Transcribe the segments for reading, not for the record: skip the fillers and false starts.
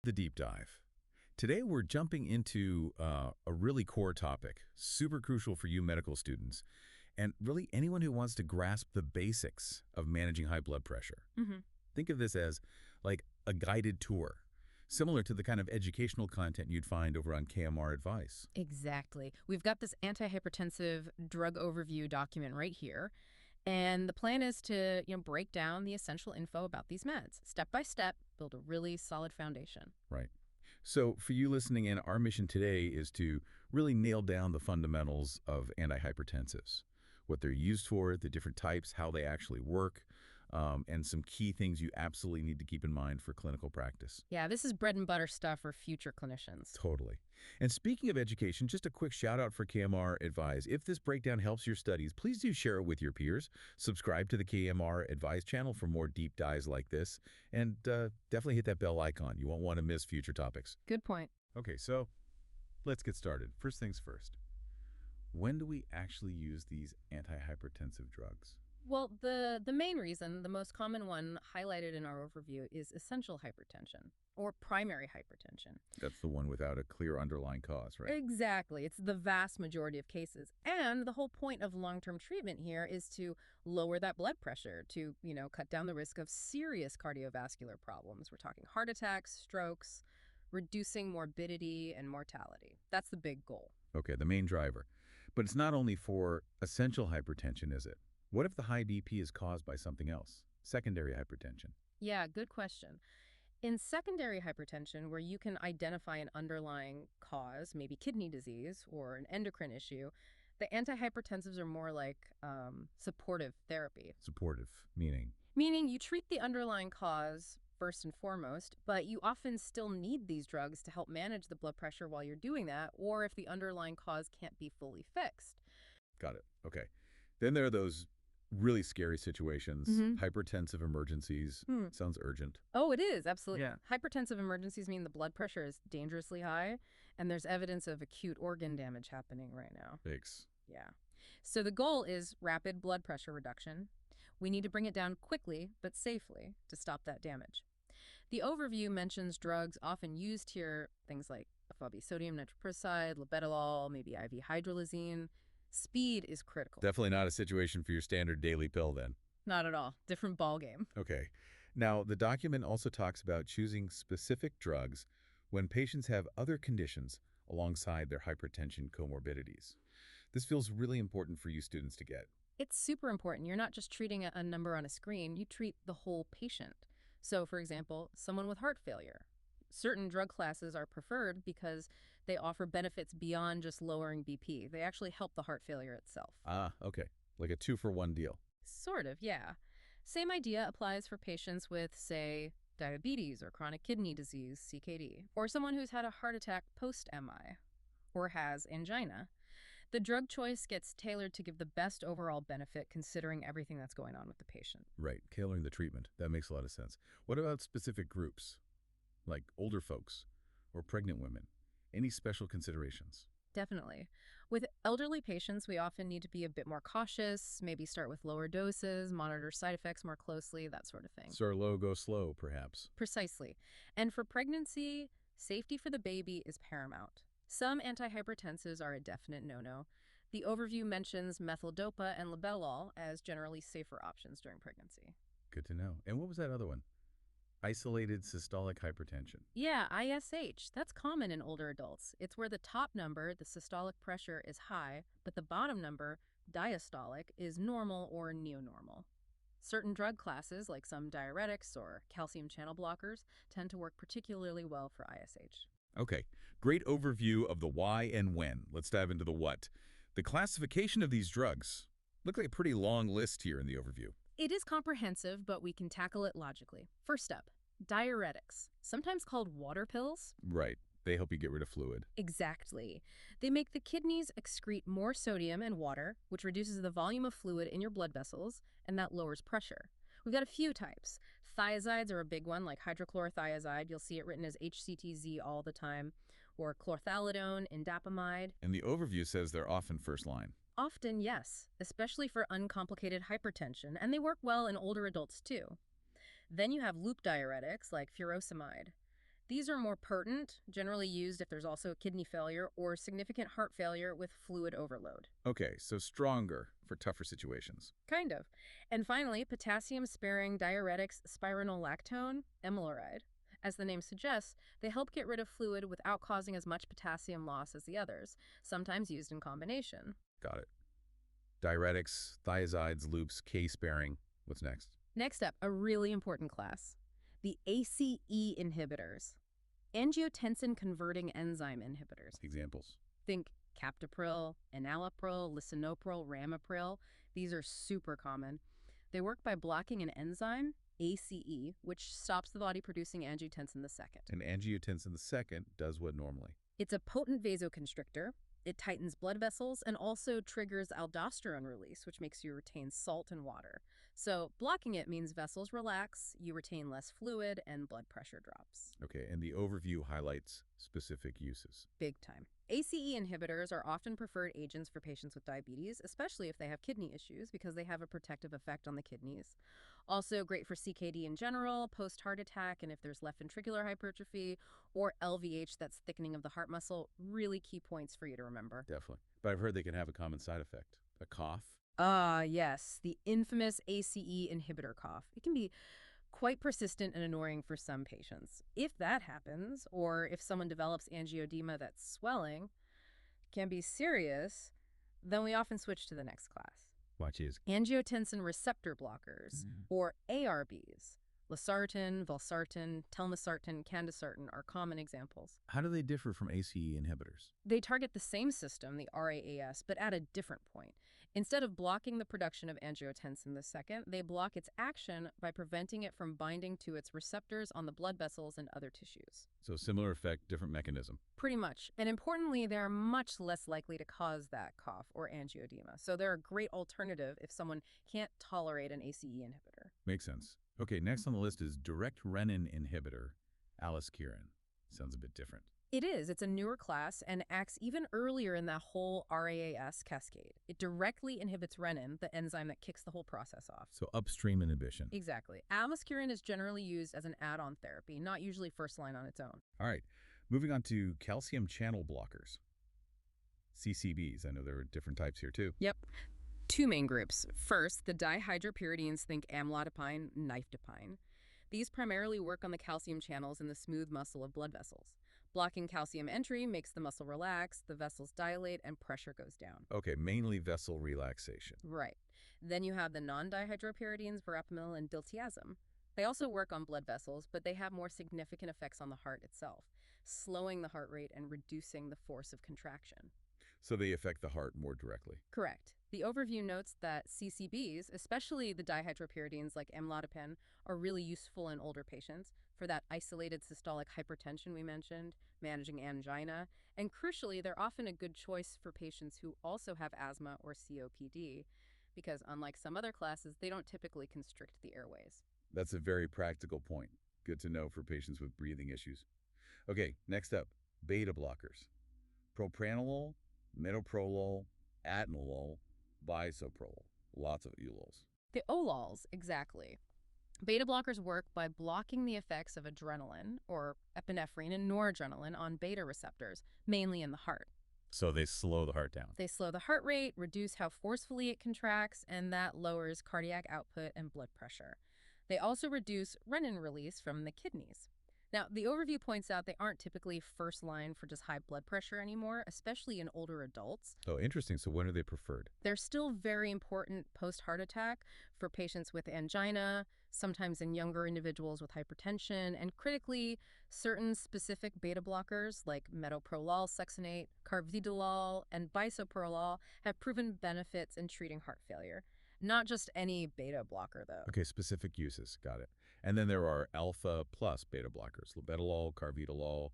The deep dive. Today we're jumping into a really core topic, super crucial for you medical students, and really anyone who wants to grasp the basics of managing high blood pressure. Hmm. Think of this as like a guided tour, similar to the kind of educational content you'd find over on KMR Advice. Exactly. We've got this antihypertensive drug overview document right here. And the plan is to, break down the essential info about these meds, step by step, build a really solid foundation. Right. So for you listening in, our mission today is to really nail down the fundamentals of antihypertensives, what they're used for, the different types, how they actually work, and some key things you absolutely need to keep in mind for clinical practice. Yeah, this is bread and butter stuff for future clinicians. Totally. And speaking of education, just a quick shout out for KMR Advise. If this breakdown helps your studies, please do share it with your peers. Subscribe to the KMR Advise channel for more deep dives like this. And definitely hit that bell icon. You won't want to miss future topics. Good point. Okay, so let's get started. First things first. When do we actually use these antihypertensive drugs? Well, the main reason, the most common one highlighted in our overview, is essential hypertension or primary hypertension. That's the one without a clear underlying cause, right? Exactly. It's the vast majority of cases. And the whole point of long-term treatment here is to lower that blood pressure to, cut down the risk of serious cardiovascular problems. We're talking heart attacks, strokes, reducing morbidity and mortality. That's the big goal. Okay, the main driver. But it's not only for essential hypertension, is it? What if the high BP is caused by something else? Secondary hypertension. Yeah, good question. In secondary hypertension, where you can identify an underlying cause, maybe kidney disease or an endocrine issue, the antihypertensives are more like supportive therapy. Supportive, meaning? Meaning you treat the underlying cause first and foremost, but you often still need these drugs to help manage the blood pressure while you're doing that, or if the underlying cause can't be fully fixed. Got it. Okay. Then there are those really scary situations, hypertensive emergencies. Sounds urgent. Oh, it is, absolutely. Yeah. Hypertensive emergencies mean the blood pressure is dangerously high, and there's evidence of acute organ damage happening right now. Thanks. Yeah. So the goal is rapid blood pressure reduction. We need to bring it down quickly, but safely, to stop that damage. The overview mentions drugs often used here, things like sodium nitroprusside, labetalol, maybe IV hydralazine. Speed is critical. Definitely not a situation for your standard daily pill then. Not at all. Different ballgame. Okay. Now, the document also talks about choosing specific drugs when patients have other conditions alongside their hypertension comorbidities. This feels really important for you students to get. It's super important. You're not just treating a number on a screen. You treat the whole patient. So, for example, someone with heart failure. Certain drug classes are preferred because they offer benefits beyond just lowering BP. They actually help the heart failure itself. Ah, okay. Like a 2-for-1 deal. Sort of, yeah. Same idea applies for patients with, say, diabetes or chronic kidney disease, CKD, or someone who's had a heart attack post-MI or has angina. The drug choice gets tailored to give the best overall benefit considering everything that's going on with the patient. Right. Tailoring the treatment. That makes a lot of sense. What about specific groups, like older folks or pregnant women? Any special considerations? Definitely. With elderly patients, we often need to be a bit more cautious, maybe start with lower doses, monitor side effects more closely, that sort of thing. Start low, go slow, perhaps. Precisely. And for pregnancy, safety for the baby is paramount. Some antihypertensives are a definite no-no. The overview mentions methyldopa and labetalol as generally safer options during pregnancy. Good to know. And what was that other one? Isolated systolic hypertension. Yeah, ISH. That's common in older adults. It's where the top number, the systolic pressure, is high, but the bottom number, diastolic, is normal or neonormal. Certain drug classes, like some diuretics or calcium channel blockers, tend to work particularly well for ISH. Okay, great overview of the why and when. Let's dive into the what. The classification of these drugs. Looks like a pretty long list here in the overview. It is comprehensive, but we can tackle it logically. First up, diuretics, sometimes called water pills. Right. They help you get rid of fluid. Exactly. They make the kidneys excrete more sodium and water, which reduces the volume of fluid in your blood vessels, and that lowers pressure. We've got a few types. Thiazides are a big one, like hydrochlorothiazide. You'll see it written as HCTZ all the time. Or chlorthalidone, indapamide. And the overview says they're often first line. Often, yes, especially for uncomplicated hypertension, and they work well in older adults too. Then you have loop diuretics like furosemide. These are more potent, generally used if there's also kidney failure or significant heart failure with fluid overload. Okay, so stronger for tougher situations. Kind of. And finally, potassium-sparing diuretics spironolactone, amiloride. As the name suggests, they help get rid of fluid without causing as much potassium loss as the others, sometimes used in combination. Got it. Diuretics, thiazides, loops, K-sparing. What's next? Next up, a really important class, the ACE inhibitors, angiotensin-converting enzyme inhibitors. Examples. Think captopril, enalapril, lisinopril, ramipril. These are super common. They work by blocking an enzyme, ACE, which stops the body producing angiotensin II. And angiotensin II does what normally? It's a potent vasoconstrictor. It tightens blood vessels and also triggers aldosterone release, which makes you retain salt and water. So blocking it means vessels relax, you retain less fluid, and blood pressure drops. Okay, and the overview highlights specific uses. Big time. ACE inhibitors are often preferred agents for patients with diabetes, especially if they have kidney issues because they have a protective effect on the kidneys. Also great for CKD in general, post-heart attack, and if there's left ventricular hypertrophy or LVH, that's thickening of the heart muscle, really key points for you to remember. Definitely. But I've heard they can have a common side effect, a cough. Yes, the infamous ACE inhibitor cough. It can be quite persistent and annoying for some patients. If that happens, or if someone develops angioedema that's swelling, can be serious, then we often switch to the next class. Watch is. Angiotensin receptor blockers, or ARBs. Losartan, valsartan, telmisartan, candesartan are common examples. How do they differ from ACE inhibitors? They target the same system, the RAAS, but at a different point. Instead of blocking the production of angiotensin II, they block its action by preventing it from binding to its receptors on the blood vessels and other tissues. So similar effect, different mechanism. Pretty much. And importantly, they are much less likely to cause that cough or angioedema. So they're a great alternative if someone can't tolerate an ACE inhibitor. Makes sense. Okay, next on the list is direct renin inhibitor, aliskiren. Sounds a bit different. It is. It's a newer class and acts even earlier in that whole RAAS cascade. It directly inhibits renin, the enzyme that kicks the whole process off. So upstream inhibition. Exactly. Aliskiren is generally used as an add-on therapy, not usually first line on its own. All right, moving on to calcium channel blockers, CCBs. I know there are different types here too. Yep. Two main groups. First, the dihydropyridines, think amlodipine, nifedipine. These primarily work on the calcium channels in the smooth muscle of blood vessels. Blocking calcium entry makes the muscle relax, the vessels dilate, and pressure goes down. Okay, mainly vessel relaxation. Right. Then you have the non-dihydropyridines, verapamil and diltiazem. They also work on blood vessels, but they have more significant effects on the heart itself, slowing the heart rate and reducing the force of contraction. So they affect the heart more directly. Correct. The overview notes that CCBs, especially the dihydropyridines like amlodipine, are really useful in older patients for that isolated systolic hypertension we mentioned, managing angina, and crucially, they're often a good choice for patients who also have asthma or COPD, because unlike some other classes, they don't typically constrict the airways. That's a very practical point. Good to know for patients with breathing issues. Okay, next up, beta blockers. Propranolol, metoprolol, atenolol, bisoprolol. Lots of ulols. The OLOLs, exactly. Beta blockers work by blocking the effects of adrenaline, or epinephrine and noradrenaline, on beta receptors, mainly in the heart. So they slow the heart down. They slow the heart rate, reduce how forcefully it contracts, and that lowers cardiac output and blood pressure. They also reduce renin release from the kidneys. Now, the overview points out they aren't typically first line for just high blood pressure anymore, especially in older adults. Oh, interesting. So when are they preferred? They're still very important post-heart attack for patients with angina, sometimes in younger individuals with hypertension, and critically, certain specific beta blockers like metoprolol succinate, carvedilol, and bisoprolol have proven benefits in treating heart failure. Not just any beta blocker, though. Okay, specific uses. Got it. And then there are alpha plus beta blockers, labetalol, carvedilol,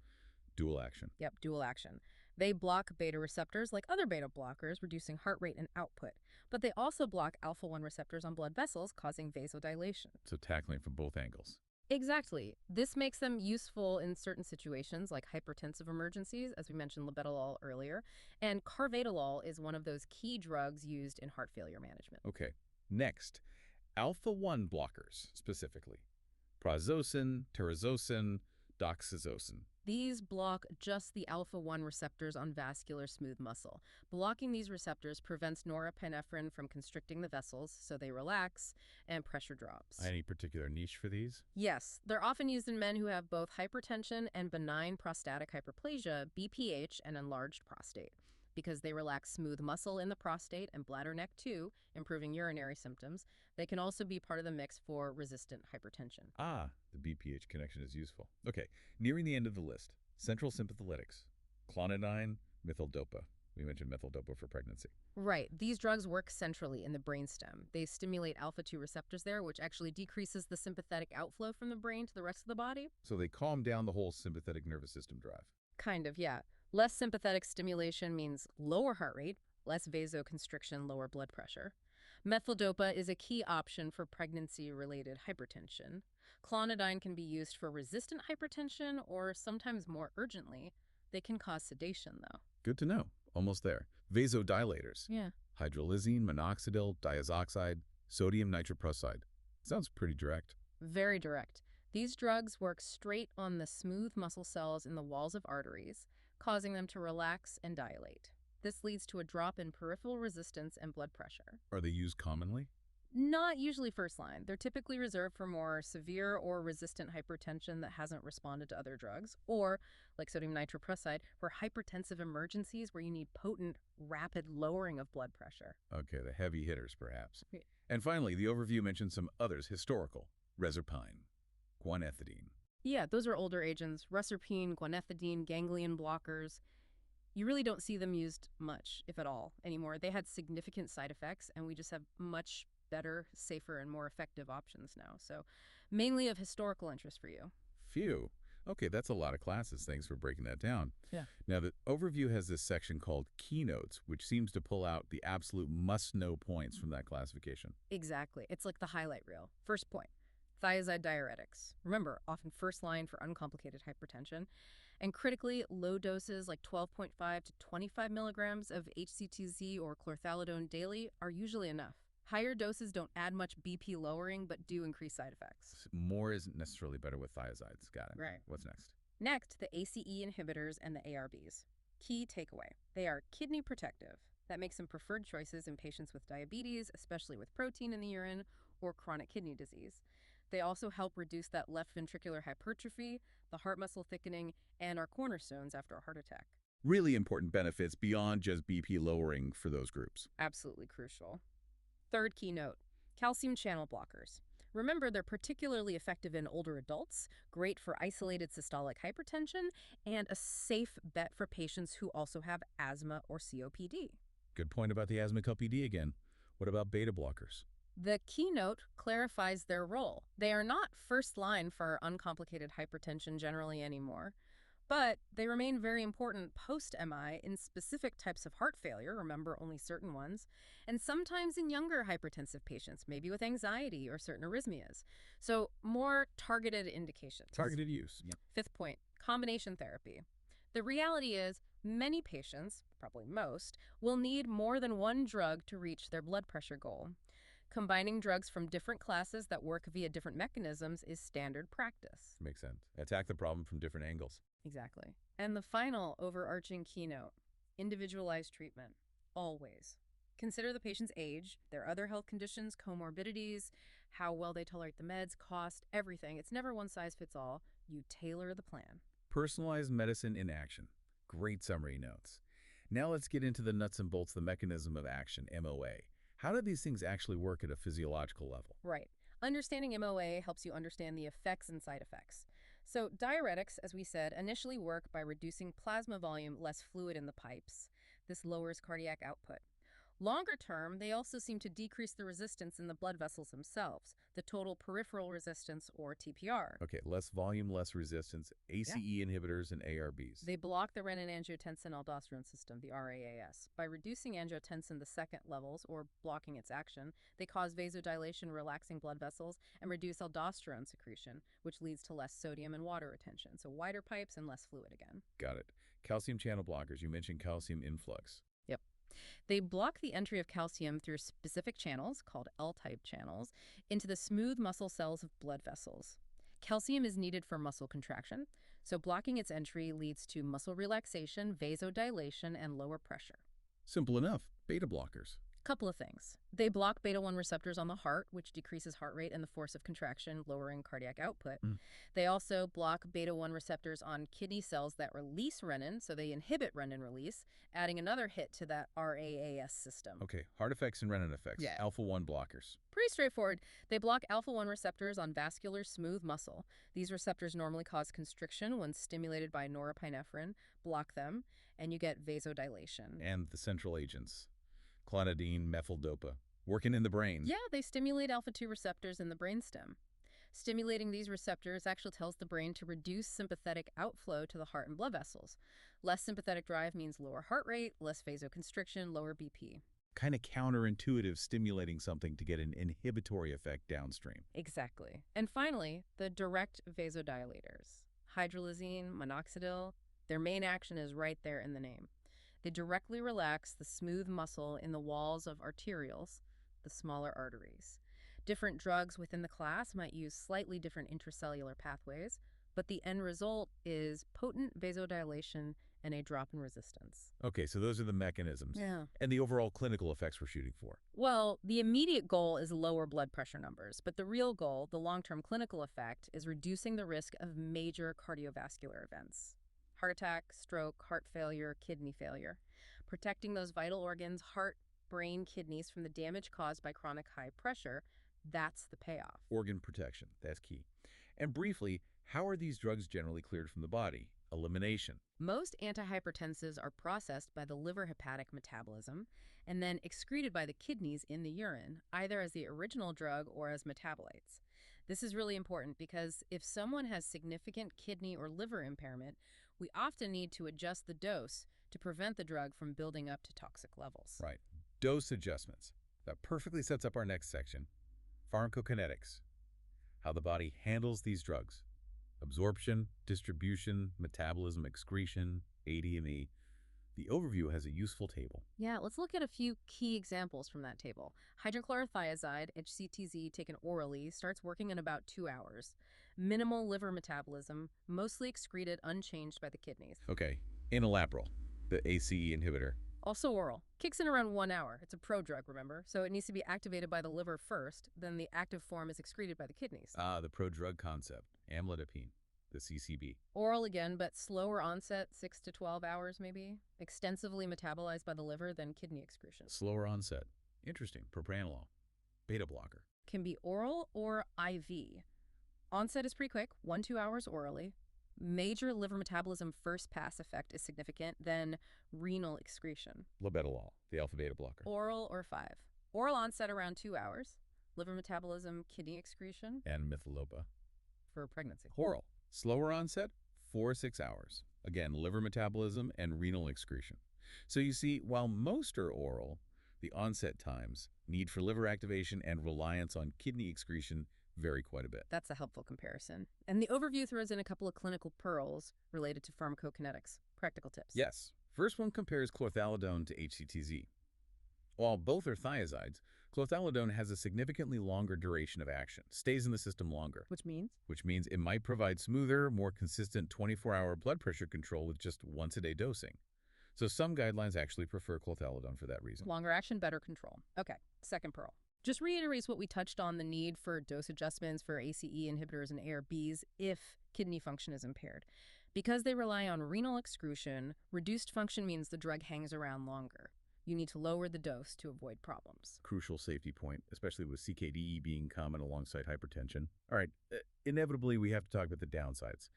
dual action. Yep, dual action. They block beta receptors like other beta blockers, reducing heart rate and output. But they also block alpha-1 receptors on blood vessels, causing vasodilation. So tackling from both angles. Exactly. This makes them useful in certain situations like hypertensive emergencies, as we mentioned labetalol earlier, and carvedilol is one of those key drugs used in heart failure management. Okay. Next, alpha-1 blockers specifically. Prazosin, terazosin, doxazosin. These block just the alpha-1 receptors on vascular smooth muscle. Blocking these receptors prevents norepinephrine from constricting the vessels, so they relax, and pressure drops. Any particular niche for these? Yes, they're often used in men who have both hypertension and benign prostatic hyperplasia, BPH, and enlarged prostate, because they relax smooth muscle in the prostate and bladder neck too, improving urinary symptoms. They can also be part of the mix for resistant hypertension. Ah, the BPH connection is useful. Okay, nearing the end of the list. Central sympatholytics. Clonidine, methyldopa. We mentioned methyldopa for pregnancy. Right, these drugs work centrally in the brainstem. They stimulate alpha-2 receptors there, which actually decreases the sympathetic outflow from the brain to the rest of the body. So they calm down the whole sympathetic nervous system drive. Kind of, yeah. Less sympathetic stimulation means lower heart rate, less vasoconstriction, lower blood pressure. Methyldopa is a key option for pregnancy-related hypertension. Clonidine can be used for resistant hypertension or sometimes more urgently. They can cause sedation, though. Good to know. Almost there. Vasodilators. Yeah. Hydrolysine, minoxidil, diazoxide, sodium nitroprusside. Sounds pretty direct. Very direct. These drugs work straight on the smooth muscle cells in the walls of arteries, causing them to relax and dilate. This leads to a drop in peripheral resistance and blood pressure. Are they used commonly? Not usually first line. They're typically reserved for more severe or resistant hypertension that hasn't responded to other drugs, or, like sodium nitroprusside, for hypertensive emergencies where you need potent, rapid lowering of blood pressure. Okay, the heavy hitters, perhaps. Yeah. And finally, the overview mentions some others historical. Reserpine, guanethidine. Yeah, those are older agents. Reserpine, guanethidine, ganglion blockers. You really don't see them used much, if at all, anymore. They had significant side effects, and we just have much better, safer, and more effective options now. So mainly of historical interest for you. Phew. Okay, that's a lot of classes. Thanks for breaking that down. Yeah. Now, the overview has this section called Keynotes, which seems to pull out the absolute must-know points from that classification. Exactly. It's like the highlight reel. First point, thiazide diuretics. Remember, often first line for uncomplicated hypertension. And critically, low doses like 12.5 to 25 milligrams of HCTZ or chlorthalidone daily are usually enough. Higher doses don't add much BP lowering, but do increase side effects. More isn't necessarily better with thiazides. Got it. Right. What's next? Next, the ACE inhibitors and the ARBs. Key takeaway, they are kidney protective. That makes them preferred choices in patients with diabetes, especially with protein in the urine, or chronic kidney disease. They also help reduce that left ventricular hypertrophy, the heart muscle thickening, and are cornerstones after a heart attack. Really important benefits beyond just BP lowering for those groups. Absolutely crucial. Third key note, calcium channel blockers. Remember, they're particularly effective in older adults, great for isolated systolic hypertension, and a safe bet for patients who also have asthma or COPD. Good point about the asthma COPD again. What about beta blockers? The keynote clarifies their role. They are not first line for uncomplicated hypertension generally anymore, but they remain very important post-MI in specific types of heart failure, remember only certain ones, and sometimes in younger hypertensive patients, maybe with anxiety or certain arrhythmias. So more targeted indications. Targeted use. Yep. Fifth point, combination therapy. The reality is many patients, probably most, will need more than one drug to reach their blood pressure goal. Combining drugs from different classes that work via different mechanisms is standard practice. Makes sense. Attack the problem from different angles. Exactly. And the final overarching keynote, individualized treatment, always. Consider the patient's age, their other health conditions, comorbidities, how well they tolerate the meds, cost, everything. It's never one size fits all. You tailor the plan. Personalized medicine in action. Great summary notes. Now let's get into the nuts and bolts, the mechanism of action, MOA. How do these things actually work at a physiological level? Right. Understanding MOA helps you understand the effects and side effects. So diuretics, as we said, initially work by reducing plasma volume, less fluid in the pipes. This lowers cardiac output. Longer term, they also seem to decrease the resistance in the blood vessels themselves, the total peripheral resistance, or TPR. Okay, less volume, less resistance, ACE inhibitors and ARBs. They block the renin-angiotensin-aldosterone system, the RAAS. By reducing angiotensin the second levels, or blocking its action, they cause vasodilation, relaxing blood vessels, and reduce aldosterone secretion, which leads to less sodium and water retention. So wider pipes and less fluid again. Got it. Calcium channel blockers. You mentioned calcium influx. Yep. They block the entry of calcium through specific channels, called L-type channels, into the smooth muscle cells of blood vessels. Calcium is needed for muscle contraction, So blocking its entry leads to muscle relaxation, vasodilation, and lower pressure. Simple enough. Beta blockers. Couple of things. They block beta 1 receptors on the heart, which decreases heart rate and the force of contraction, lowering cardiac output. Mm. They also block beta 1 receptors on kidney cells that release renin, so they inhibit renin release, adding another hit to that RAAS system. Okay, heart effects and renin effects. Yeah. Alpha-1 blockers. Pretty straightforward. They block alpha 1 receptors on vascular smooth muscle. These receptors normally cause constriction when stimulated by norepinephrine. Block them, and you get vasodilation. And the central agents. Clonidine, methyldopa. Working in the brain. Yeah, they stimulate alpha 2 receptors in the brainstem. Stimulating these receptors actually tells the brain to reduce sympathetic outflow to the heart and blood vessels. Less sympathetic drive means lower heart rate, less vasoconstriction, lower BP. Kind of counterintuitive, stimulating something to get an inhibitory effect downstream. Exactly. And finally, the direct vasodilators. Hydralazine, minoxidil, their main action is right there in the name. They directly relax the smooth muscle in the walls of arterioles, the smaller arteries. Different drugs within the class might use slightly different intracellular pathways, but the end result is potent vasodilation and a drop in resistance. Okay, so those are the mechanisms. Yeah. And the overall clinical effects we're shooting for. Well, the immediate goal is lower blood pressure numbers, but the real goal, the long-term clinical effect, is reducing the risk of major cardiovascular events. Heart attack, stroke, heart failure, kidney failure. Protecting those vital organs, heart, brain, kidneys from the damage caused by chronic high pressure, that's the payoff. Organ protection, that's key. And briefly, how are these drugs generally cleared from the body? Elimination. Most antihypertensives are processed by the liver hepatic metabolism and then excreted by the kidneys in the urine, either as the original drug or as metabolites. This is really important because if someone has significant kidney or liver impairment, we often need to adjust the dose to prevent the drug from building up to toxic levels. Right. Dose adjustments. That perfectly sets up our next section. Pharmacokinetics. How the body handles these drugs. Absorption, distribution, metabolism, excretion, ADME. The overview has a useful table. Yeah, let's look at a few key examples from that table. Hydrochlorothiazide, HCTZ, taken orally, starts working in about 2 hours. Minimal liver metabolism, mostly excreted unchanged by the kidneys. Okay, enalapril, the ACE inhibitor. Also oral. Kicks in around 1 hour. It's a prodrug, remember? So it needs to be activated by the liver first, then the active form is excreted by the kidneys. The prodrug concept. Amlodipine, the CCB. Oral again, but slower onset, 6 to 12 hours maybe. Extensively metabolized by the liver, then kidney excretion. Slower onset. Interesting. Propranolol, beta blocker. Can be oral or IV. Onset is pretty quick, 1-2 hours orally. Major liver metabolism first pass effect is significant, then renal excretion. Labetalol, the alpha-beta blocker. Oral or 5. Oral onset around 2 hours. Liver metabolism, kidney excretion. And methyldopa. For pregnancy. Oral. Slower onset, 4 to 6 hours. Again, liver metabolism and renal excretion. So you see, while most are oral, the onset times, need for liver activation, and reliance on kidney excretion vary quite a bit. That's a helpful comparison. And the overview throws in a couple of clinical pearls related to pharmacokinetics. Practical tips. Yes. First one compares clothalidone to HCTZ. While both are thiazides, clothalidone has a significantly longer duration of action, stays in the system longer. Which means? Which means it might provide smoother, more consistent 24-hour blood pressure control with just once-a-day dosing. So some guidelines actually prefer clothalidone for that reason. Longer action, better control. Okay, second pearl. Just reiterates what we touched on, the need for dose adjustments for ACE inhibitors and ARBs if kidney function is impaired. Because they rely on renal excretion, reduced function means the drug hangs around longer. You need to lower the dose to avoid problems. Crucial safety point, especially with CKD being common alongside hypertension. All right, inevitably we have to talk about the downsides.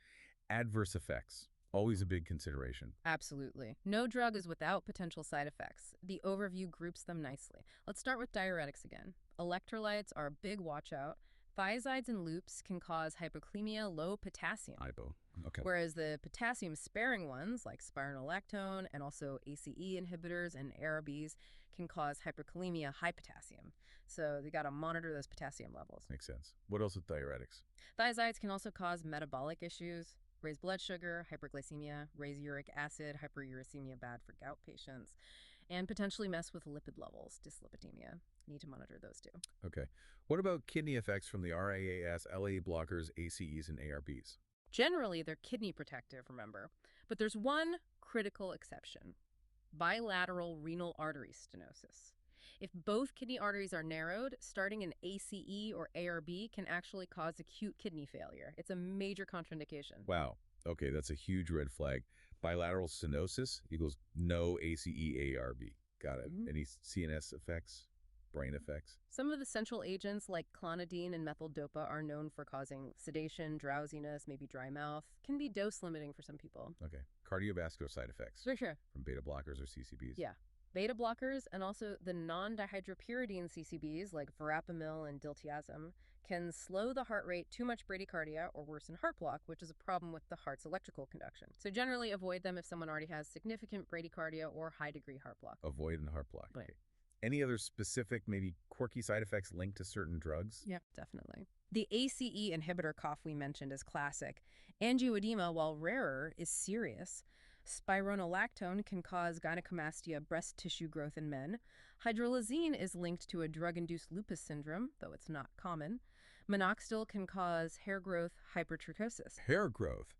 Adverse effects. Always a big consideration. Absolutely. No drug is without potential side effects. The overview groups them nicely. Let's start with diuretics again. Electrolytes are a big watch out. Thiazides and loops can cause hypoclemia, low potassium. Hypo. Okay. Whereas the potassium-sparing ones, like spironolactone and also ACE inhibitors and ARBs, can cause hyperkalemia, high potassium. So you got to monitor those potassium levels. Makes sense. What else with diuretics? Thiazides can also cause metabolic issues, raise blood sugar, hyperglycemia, raise uric acid, hyperuricemia, bad for gout patients, and potentially mess with lipid levels, dyslipidemia. Need to monitor those too. Okay. What about kidney effects from the RAAS, LA blockers, ACEs, and ARBs? Generally, they're kidney protective, remember. But there's one critical exception: bilateral renal artery stenosis. If both kidney arteries are narrowed, starting an ACE or ARB can actually cause acute kidney failure. It's a major contraindication. Wow. Okay, that's a huge red flag. Bilateral stenosis equals no ACE-ARB. Got it. Mhm. Any CNS effects? Brain effects? Some of the central agents like clonidine and methyl-dopa are known for causing sedation, drowsiness, maybe dry mouth, can be dose limiting for some people. Okay. Cardiovascular side effects For sure. from beta blockers or CCBs? Yeah. Beta blockers and also the non-dihydropyridine CCBs like verapamil and diltiazem can slow the heart rate too much bradycardia or worsen heart block, which is a problem with the heart's electrical conduction. So generally avoid them if someone already has significant bradycardia or high-degree heart block. Avoid and heart block. Right. Okay. Any other specific, maybe quirky side effects linked to certain drugs? Yeah, definitely. The ACE inhibitor cough we mentioned is classic. Angioedema, while rarer, is serious. Spironolactone can cause gynecomastia, breast tissue growth in men. Hydralazine is linked to a drug-induced lupus syndrome, though it's not common. Minoxidil can cause hair growth, hypertrichosis. Hair growth.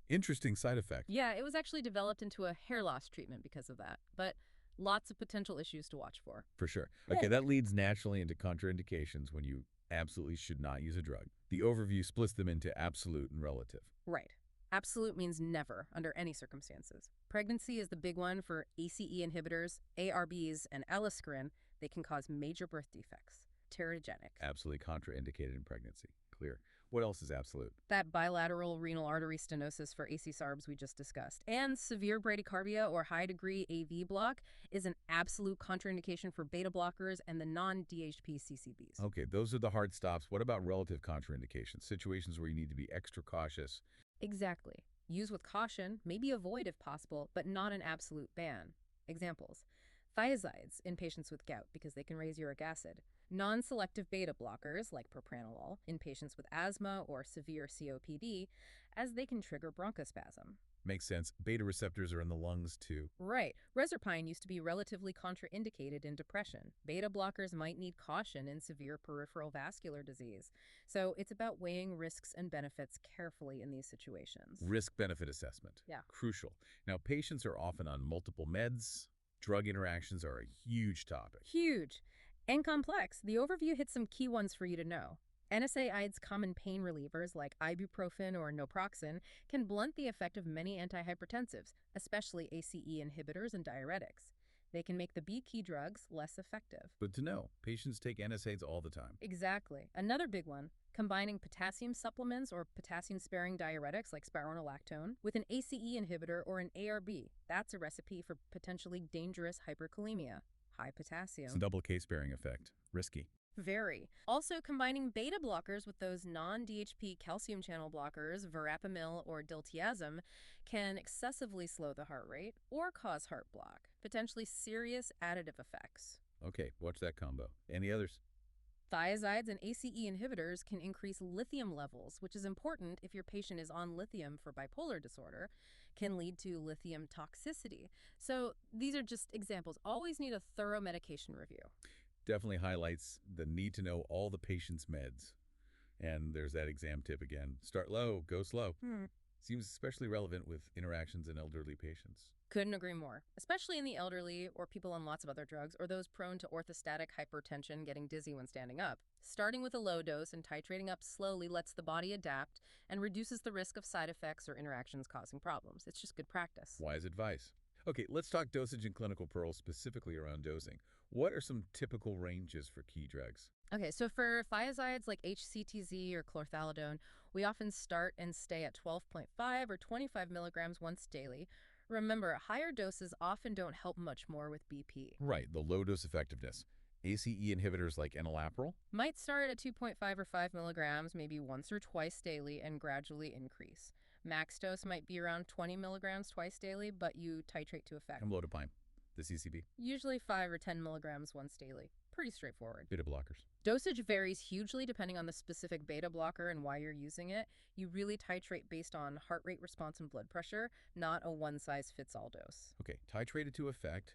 Interesting side effect. Yeah, it was actually developed into a hair loss treatment because of that, but lots of potential issues to watch for. For sure. Okay, that leads naturally into contraindications when you absolutely should not use a drug. The overview splits them into absolute and relative. Right. Absolute means never, under any circumstances. Pregnancy is the big one for ACE inhibitors, ARBs, and aliskiren. They can cause major birth defects. Teratogenic. Absolutely contraindicated in pregnancy. Clear. What else is absolute? That bilateral renal artery stenosis for ACE-ARBs we just discussed. And severe bradycardia or high-degree AV block is an absolute contraindication for beta blockers and the non-DHP CCBs. Okay, those are the hard stops. What about relative contraindications? Situations where you need to be extra cautious. Exactly. Use with caution, maybe avoid if possible, but not an absolute ban. Examples: thiazides in patients with gout because they can raise uric acid. Non-selective beta blockers like propranolol in patients with asthma or severe COPD, as they can trigger bronchospasm. Makes sense. Beta receptors are in the lungs too. Right. Reserpine used to be relatively contraindicated in depression. Beta blockers might need caution in severe peripheral vascular disease. So it's about weighing risks and benefits carefully in these situations. Risk-benefit assessment. Yeah. Crucial. Now, patients are often on multiple meds. Drug interactions are a huge topic. Huge and complex. The overview hits some key ones for you to know. NSAIDs, common pain relievers like ibuprofen or naproxen, can blunt the effect of many antihypertensives, especially ACE inhibitors and diuretics. They can make the B key drugs less effective. Good to know. Patients take NSAIDs all the time. Exactly. Another big one: combining potassium supplements or potassium-sparing diuretics like spironolactone with an ACE inhibitor or an ARB. That's a recipe for potentially dangerous hyperkalemia. High It's a potassium. double case-bearing effect. Risky. Very. Also, combining beta blockers with those non-DHP calcium channel blockers, verapamil or diltiazem, can excessively slow the heart rate or cause heart block, potentially serious additive effects. Okay, watch that combo. Any others? Thiazides and ACE inhibitors can increase lithium levels, which is important if your patient is on lithium for bipolar disorder, can lead to lithium toxicity. So these are just examples. Always need a thorough medication review. Definitely highlights the need to know all the patient's meds. And there's that exam tip again. Start low, go slow. Seems especially relevant with interactions in elderly patients. Couldn't agree more, especially in the elderly or people on lots of other drugs or those prone to orthostatic hypertension, getting dizzy when standing up. Starting with a low dose and titrating up slowly lets the body adapt and reduces the risk of side effects or interactions causing problems. It's just good practice. Wise advice. Okay, let's talk dosage and clinical pearls specifically around dosing. What are some typical ranges for key drugs? Okay, so for thiazides like HCTZ or chlorthalidone, we often start and stay at 12.5 or 25 milligrams once daily. Remember, higher doses often don't help much more with BP. Right, the low dose effectiveness. ACE inhibitors like enalapril? Might start at 2.5 or 5 milligrams, maybe once or twice daily, and gradually increase. Max dose might be around 20 milligrams twice daily, but you titrate to effect. Amlodipine, the CCB. Usually 5 or 10 milligrams once daily. Pretty straightforward. Beta blockers. Dosage varies hugely depending on the specific beta blocker and why you're using it. You really titrate based on heart rate response and blood pressure, not a one-size-fits-all dose. Okay, titrated to effect,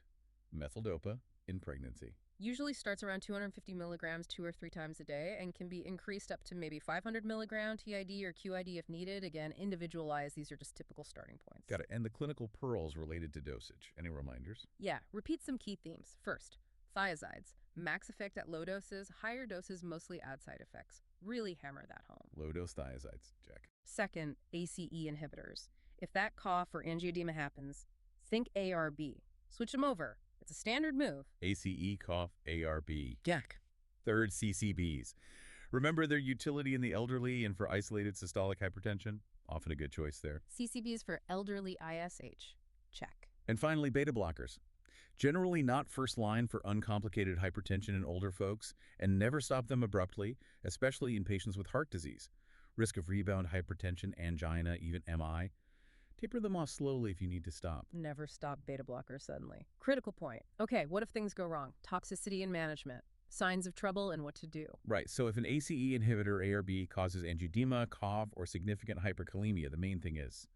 methyl-dopa in pregnancy. Usually starts around 250 milligrams 2 or 3 times a day and can be increased up to maybe 500 milligram TID or QID if needed. Again, individualized. These are just typical starting points. Got it. And the clinical pearls related to dosage. Any reminders? Yeah, repeat some key themes. First, thiazides. Max effect at low doses, higher doses mostly add side effects. Really hammer that home. Low-dose thiazides. Check. Second, ACE inhibitors. If that cough or angioedema happens, think ARB. Switch them over. It's a standard move. ACE, cough, ARB. Jack. Third, CCBs. Remember their utility in the elderly and for isolated systolic hypertension? Often a good choice there. CCBs for elderly ISH. Check. And finally, beta blockers. Generally not first line for uncomplicated hypertension in older folks, and never stop them abruptly, especially in patients with heart disease. Risk of rebound hypertension, angina, even MI. Taper them off slowly if you need to stop. Never stop beta blockers suddenly. Critical point. Okay, what if things go wrong? Toxicity and management. Signs of trouble and what to do. Right, so if an ACE inhibitor, ARB, causes angioedema, cough, or significant hyperkalemia, the main thing is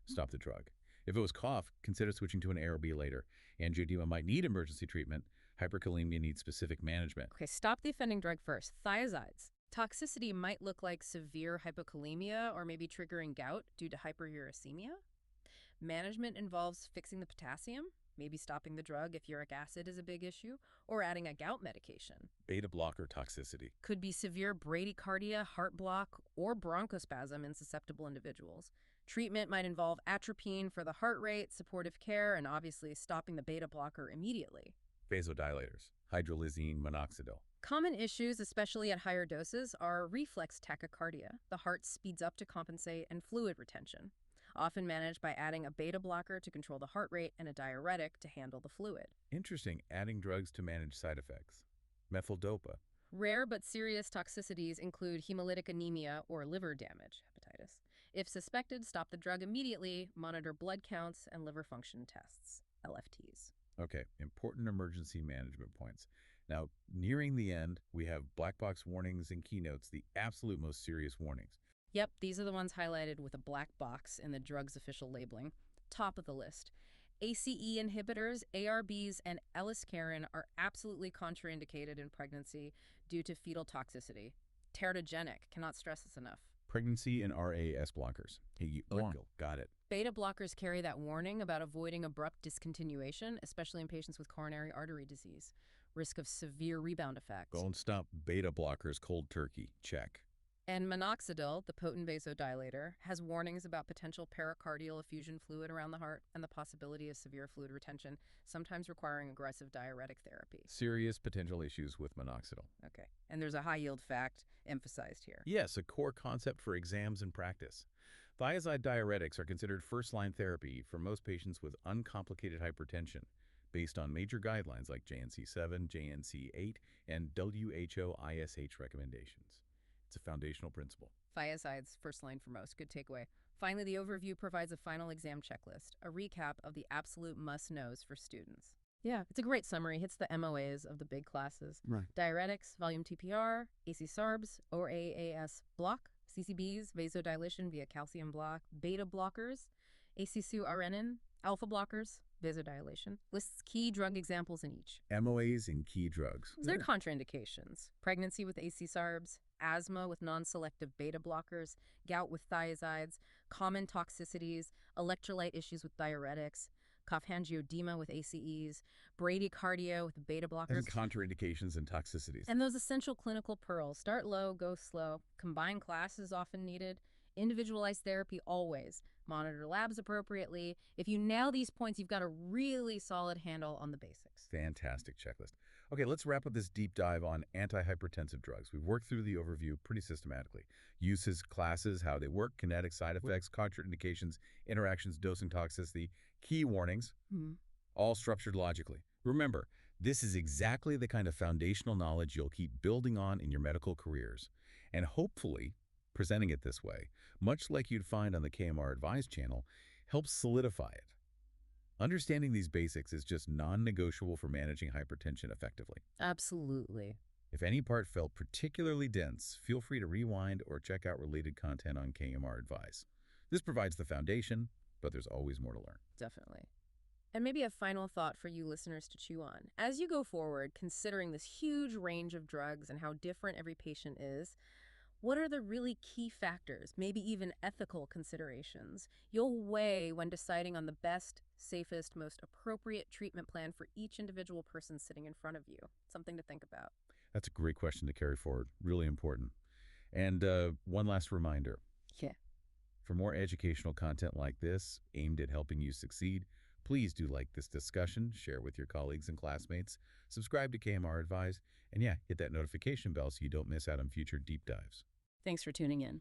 stop the drug. If it was cough, consider switching to an ARB later. Angioedema might need emergency treatment. Hyperkalemia needs specific management. Okay, stop the offending drug first. Thiazides. Toxicity might look like severe hypokalemia or maybe triggering gout due to hyperuricemia. Management involves fixing the potassium, maybe stopping the drug if uric acid is a big issue, or adding a gout medication. Beta blocker toxicity. Could be severe bradycardia, heart block, or bronchospasm in susceptible individuals. Treatment might involve atropine for the heart rate, supportive care, and obviously stopping the beta blocker immediately. Vasodilators. Hydrolysine, minoxidil. Common issues, especially at higher doses, are reflex tachycardia. The heart speeds up to compensate, and fluid retention, often managed by adding a beta blocker to control the heart rate and a diuretic to handle the fluid. Interesting, adding drugs to manage side effects. Methyldopa. Rare but serious toxicities include hemolytic anemia or liver damage, hepatitis. If suspected, stop the drug immediately, monitor blood counts and liver function tests, LFTs. Okay, important emergency management points. Now, nearing the end, we have black box warnings and keynotes, the absolute most serious warnings. Yep, these are the ones highlighted with a black box in the drug's official labeling. Top of the list. ACE inhibitors, ARBs, and Eliscarin are absolutely contraindicated in pregnancy due to fetal toxicity. Teratogenic, cannot stress this enough. Pregnancy and RAS blockers. Hey, got it. Beta blockers carry that warning about avoiding abrupt discontinuation, especially in patients with coronary artery disease. Risk of severe rebound effects. Don't stop beta blockers cold turkey. Check. And minoxidil, the potent vasodilator, has warnings about potential pericardial effusion fluid around the heart and the possibility of severe fluid retention, sometimes requiring aggressive diuretic therapy. Serious potential issues with minoxidil. Okay, and there's a high-yield fact emphasized here. Yes, a core concept for exams and practice. Thiazide diuretics are considered first-line therapy for most patients with uncomplicated hypertension, based on major guidelines like JNC7, JNC8, and WHO ISH recommendations. It's a foundational principle. Thiazides, first line for most. Good takeaway. Finally, the overview provides a final exam checklist, a recap of the absolute must-knows for students. Yeah, it's a great summary. Hits the MOAs of the big classes. Right. Diuretics, volume TPR, ACE-ARBs, ORAAS block, CCBs, vasodilation via calcium block, beta blockers, ACE2-renin, alpha blockers, vasodilation. Lists key drug examples in each. MOAs and key drugs. There are contraindications. Pregnancy with ACE-ARBs, asthma with non-selective beta blockers, gout with thiazides, common toxicities, electrolyte issues with diuretics, cough angioedema with ACEs, bradycardia with beta blockers. And contraindications and toxicities. And those essential clinical pearls. Start low, go slow. Combined classes often needed. Individualized therapy always. Monitor labs appropriately. If you nail these points, you've got a really solid handle on the basics. Fantastic checklist. Okay, let's wrap up this deep dive on antihypertensive drugs. We've worked through the overview pretty systematically. Uses, classes, how they work, kinetic side effects, contraindications, interactions, dosing toxicity, key warnings, all structured logically. Remember, this is exactly the kind of foundational knowledge you'll keep building on in your medical careers. And hopefully, presenting it this way, much like you'd find on the KMR Advise channel, helps solidify it. Understanding these basics is just non-negotiable for managing hypertension effectively. Absolutely. If any part felt particularly dense, feel free to rewind or check out related content on KMR Advise. This provides the foundation, but there's always more to learn. Definitely. And maybe a final thought for you listeners to chew on. As you go forward, considering this huge range of drugs and how different every patient is, what are the really key factors, maybe even ethical considerations, you'll weigh when deciding on the best, safest, most appropriate treatment plan for each individual person sitting in front of you? Something to think about. That's a great question to carry forward. Really important. And one last reminder. Yeah. For more educational content like this, aimed at helping you succeed, please do like this discussion, share with your colleagues and classmates, subscribe to KMR Advise, and yeah, hit that notification bell so you don't miss out on future deep dives. Thanks for tuning in.